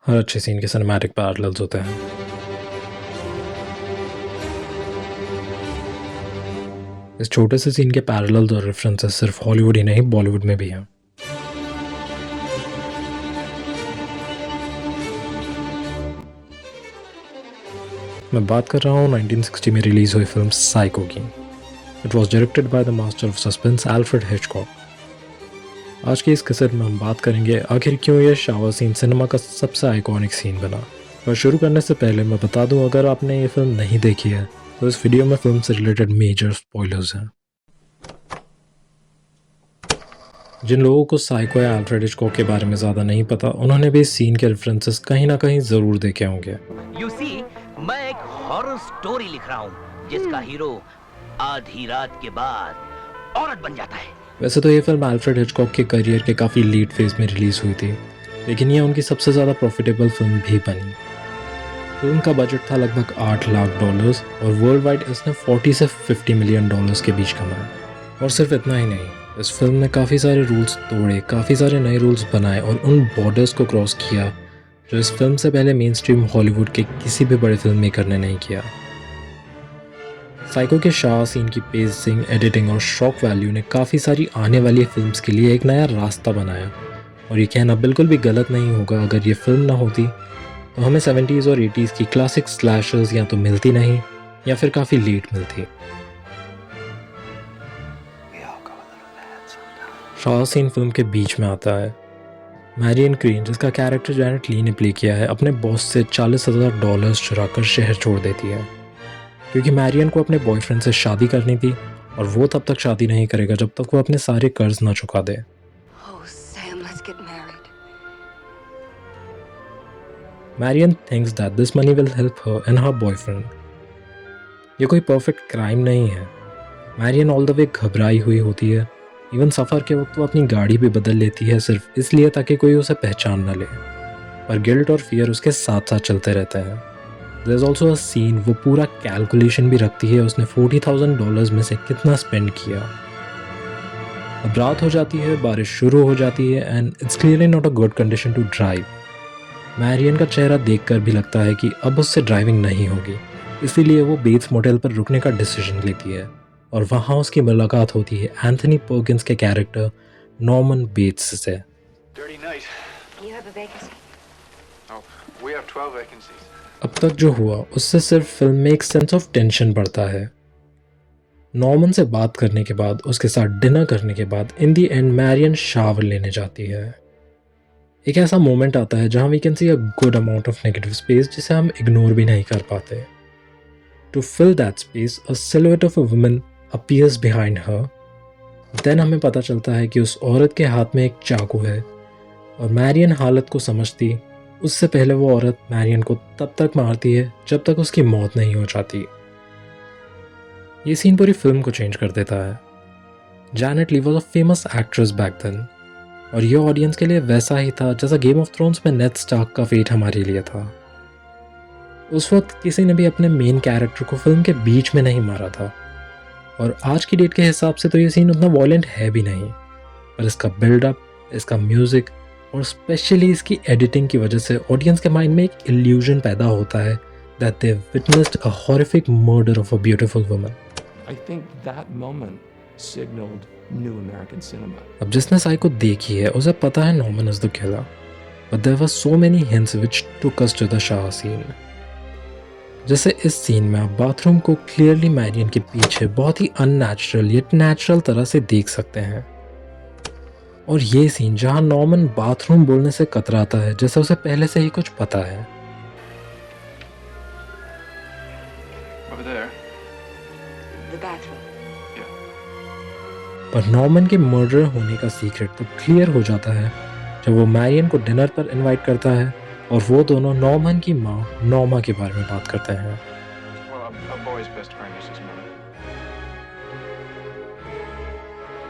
हर अच्छे सीन के cinematic parallels होते हैं। इस छोटे से सीन के पैरेलल्स और रेफरेंसेस सिर्फ हॉलीवुड ही नहीं बॉलीवुड में भी हैं। मैं बात कर रहा हूँ 1960 में रिलीज हुई फिल्म साइको की। It was directed by the master of suspense Alfred Hitchcock. आज के इस कैसेट में हम बात करेंगे आखिर क्यों यह शावर सीन सिनेमा का सबसे आइकॉनिक सीन बना। पर शुरू करने से पहले मैं बता दूं, अगर आपने ये फिल्म नहीं देखी है तो इस वीडियो में फिल्म से रिलेटेड मेजर स्पॉयलर्स हैं। जिन लोगों को साइको या एल्फ्रेड हिचकॉक के बारे में ज़्यादा नहीं पता, उन्होंने भी इस सीन के रेफरेंसेस कहीं ना कहीं ज़रूर देखे होंगे। You see, मैं एक हॉरर स्टोरी लिख रहा हूँ जिसका हीरो आधी रात के बाद औरत बन जाता है। वैसे तो ये फिल्म एल्फ्रेड हिचकॉक के करियर के काफ़ी लेट फेज में रिलीज़ हुई थी, लेकिन ये उनकी सबसे ज़्यादा प्रॉफिटेबल फिल्म भी बनी। फिल्म का बजट था लगभग $8 लाख और वर्ल्ड वाइड इसने 40 से 50 मिलियन डॉलर्स के बीच कमाया। और सिर्फ इतना ही नहीं, इस फिल्म ने काफ़ी सारे रूल्स तोड़े, काफ़ी सारे नए रूल्स बनाए और उन बॉर्डर्स को क्रॉस किया जो इस फिल्म से पहले मेन स्ट्रीम हॉलीवुड के किसी भी बड़े फिल्म मेकर ने नहीं किया। साइको के शाह सीन की पेसिंग, एडिटिंग और शॉक वैल्यू ने काफ़ी सारी आने वाली फिल्म्स के लिए एक नया रास्ता बनाया। और ये कहना बिल्कुल भी गलत नहीं होगा, अगर ये फिल्म ना होती तो हमें 70s और 80s की क्लासिक स्लैशर्स या तो मिलती नहीं या फिर काफ़ी लेट मिलती। शाह सीन फिल्म के बीच में आता है। मैरियन क्रीन, जिसका कैरेक्टर जैनेट ली ने प्ले किया है, अपने बॉस से $40,000 चुराकर शहर छोड़ देती है, क्योंकि मैरियन को अपने बॉयफ्रेंड से शादी करनी थी और वो तब तक शादी नहीं करेगा जब तक वो अपने सारे कर्ज ना चुका दे। Marion thinks that this money will help her and her boyfriend. ये कोई परफेक्ट क्राइम नहीं है। मैरियन ऑल द वे घबराई हुई होती है। इवन सफ़र के वक्त वो अपनी गाड़ी भी बदल लेती है सिर्फ इसलिए ताकि कोई उसे पहचान न ले। पर गिल्ट और फियर उसके साथ साथ चलते रहते हैं। There is also a scene, वो पूरा कैलकुलेशन भी रखती है उसने $40,000 में से कितना स्पेंड किया। अब रात हो जाती है, बारिश शुरू हो जाती है and it's clearly not a good condition to drive. Marion का चेहरा देखकर भी लगता है कि अब उससे ड्राइविंग नहीं होगी, इसीलिए वो बेट्स मोटेल पर रुकने का डिसीजन लेती है और वहाँ उसकी मुलाकात होती है एंथनी पर्किंस के कैरेक्टर नॉर्मन बेट्स से। अब तक जो हुआ उससे सिर्फ फिल्म में एक सेंस ऑफ टेंशन बढ़ता है। नॉर्मन से बात करने के बाद, उसके साथ डिनर करने के बाद, in the end Marion shower लेने जाती है। एक ऐसा मोमेंट आता है जहाँ we can see a good amount of negative space जिसे हम इग्नोर भी नहीं कर पाते। To fill that space, a silhouette of a woman appears behind her. Then हमें पता चलता है कि उस औरत के हाथ में एक चाकू है और मैरियन हालत को समझती उससे पहले वो औरत मैरियन को तब तक मारती है जब तक उसकी मौत नहीं हो जाती। ये सीन पूरी फिल्म को चेंज कर देता है। Janet Leigh was a famous actress back then, और ये ऑडियंस के लिए वैसा ही था जैसा गेम ऑफ थ्रोन्स में नेड स्टार्क का फेट हमारे लिए था। उस वक्त किसी ने भी अपने मेन कैरेक्टर को फिल्म के बीच में नहीं मारा था, और आज की डेट के हिसाब से तो ये सीन उतना वॉयलेंट है भी नहीं, पर इसका बिल्डअप, इसका म्यूजिक और स्पेशली इसकी एडिटिंग की वजह से ऑडियंस के माइंड में एक इल्यूजन पैदा होता है that they witnessed a horrific murder of a beautiful woman. I think that moment signaled new American cinema. अब जिसने साइको देखी है उसे पता है Norman is the killer, but there were so many hints which took us to the shower scene. जैसे इस scene में आप बाथरूम को क्लियरली मैरियन के पीछे बहुत ही अननेचुरल यट नेचुरल तरह से देख सकते हैं। और ये सीन जहां नॉर्मन बाथरूम बोलने से कतराता है जैसे उसे पहले से ही कुछ पता है। पर नॉर्मन के मर्डर होने का सीक्रेट तो क्लियर हो जाता है जब वो मैरियन को डिनर पर इनवाइट करता है और वो दोनों नॉर्मन की माँ नॉर्मा के बारे में बात करते हैं।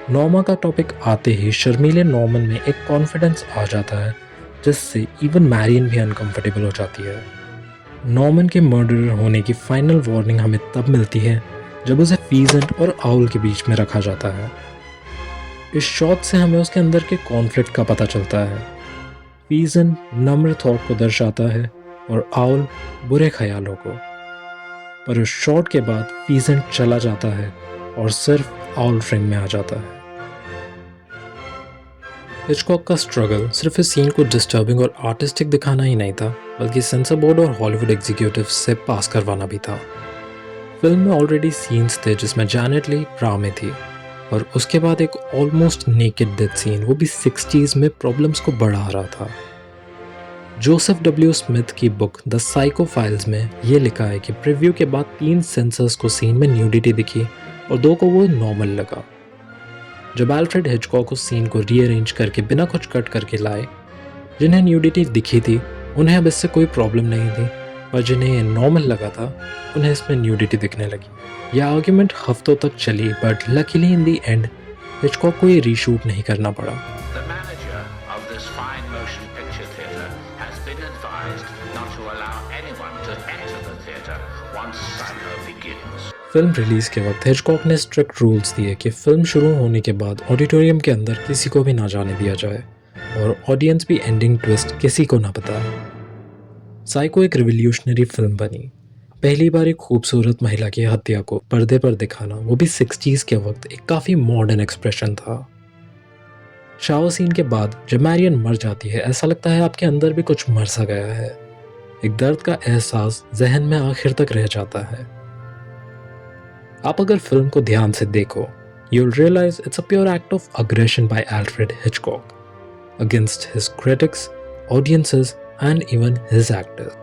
नॉर्मा का टॉपिक आते ही शर्मीले नॉर्मन में एक कॉन्फिडेंस आ जाता है जिससे इवन मैरियन भी अनकंफर्टेबल हो जाती है। नॉर्मन के मर्डरर होने की फाइनल वार्निंग हमें तब मिलती है जब उसे फीजेंट और आउल के बीच में रखा जाता है। इस शॉट से हमें उसके अंदर के कॉन्फ्लिक्ट का पता चलता है। फीजन नम्र थॉट को दर्शाता है और आउल बुरे ख्यालों को। पर उस शॉट के बाद फीजन चला जाता है और सिर्फ आउल फ्रेम में आ जाता है। हिचकॉक का स्ट्रगल सिर्फ इस सीन को डिस्टर्बिंग और आर्टिस्टिक दिखाना ही नहीं था, बल्कि सेंसर बोर्ड और हॉलीवुड एग्जीक्यूटिव से पास करवाना भी था। फिल्म में ऑलरेडी सीन्स थे जिसमें जैनेट ली ड्रा में थी, और उसके बाद एक ऑलमोस्ट नेकेड डेथ सीन, वो भी 60s में, प्रॉब्लम्स को बढ़ा रहा था। जोसेफ डब्ल्यू स्मिथ की बुक द साइको फाइल्स में ये लिखा है कि प्रीव्यू के बाद 3 सेंसर्स को सीन में न्यूडिटी दिखी और 2 को वो नॉर्मल लगा। जब एल्फ्रेड हिचकॉक उस सीन को रीअरेंज करके बिना कुछ कट करके लाए, जिन्हें न्यूडिटी दिखी थी उन्हें अब इससे कोई प्रॉब्लम नहीं थी, पर जिन्हें ये नॉर्मल लगा था उन्हें इसमें न्यूडिटी दिखने लगी। यह आर्ग्यूमेंट हफ्तों तक चली, but luckily in the and Hitchcock को ये रीशूट नहीं करना पड़ा। The manager of this fine motion picture theatre has been advised not to allow anyone to enter the theatre once Psycho begins. Film release के वक्त Hitchcock ने strict rules दिए कि फिल्म शुरू होने के बाद ऑडिटोरियम के अंदर किसी को भी ना जाने दिया जाए, और ऑडियंस भी एंडिंग ट्विस्ट किसी को ना बताए। साइको एक रिवॉल्यूशनरी फिल्म बनी। पहली बार एक खूबसूरत महिला की हत्या को पर्दे पर दिखाना, वो भी 60s के वक्त, एक काफ़ी मॉडर्न एक्सप्रेशन था। शावर सीन के बाद जब मैरियन मर जाती है, ऐसा लगता है आपके अंदर भी कुछ मर सा गया है। एक दर्द का एहसास जहन में आखिर तक रह जाता है। आप अगर फिल्म को ध्यान से देखो, you'll realize it's a pure act of aggression by Alfred Hitchcock against his critics, audiences, and even his actors.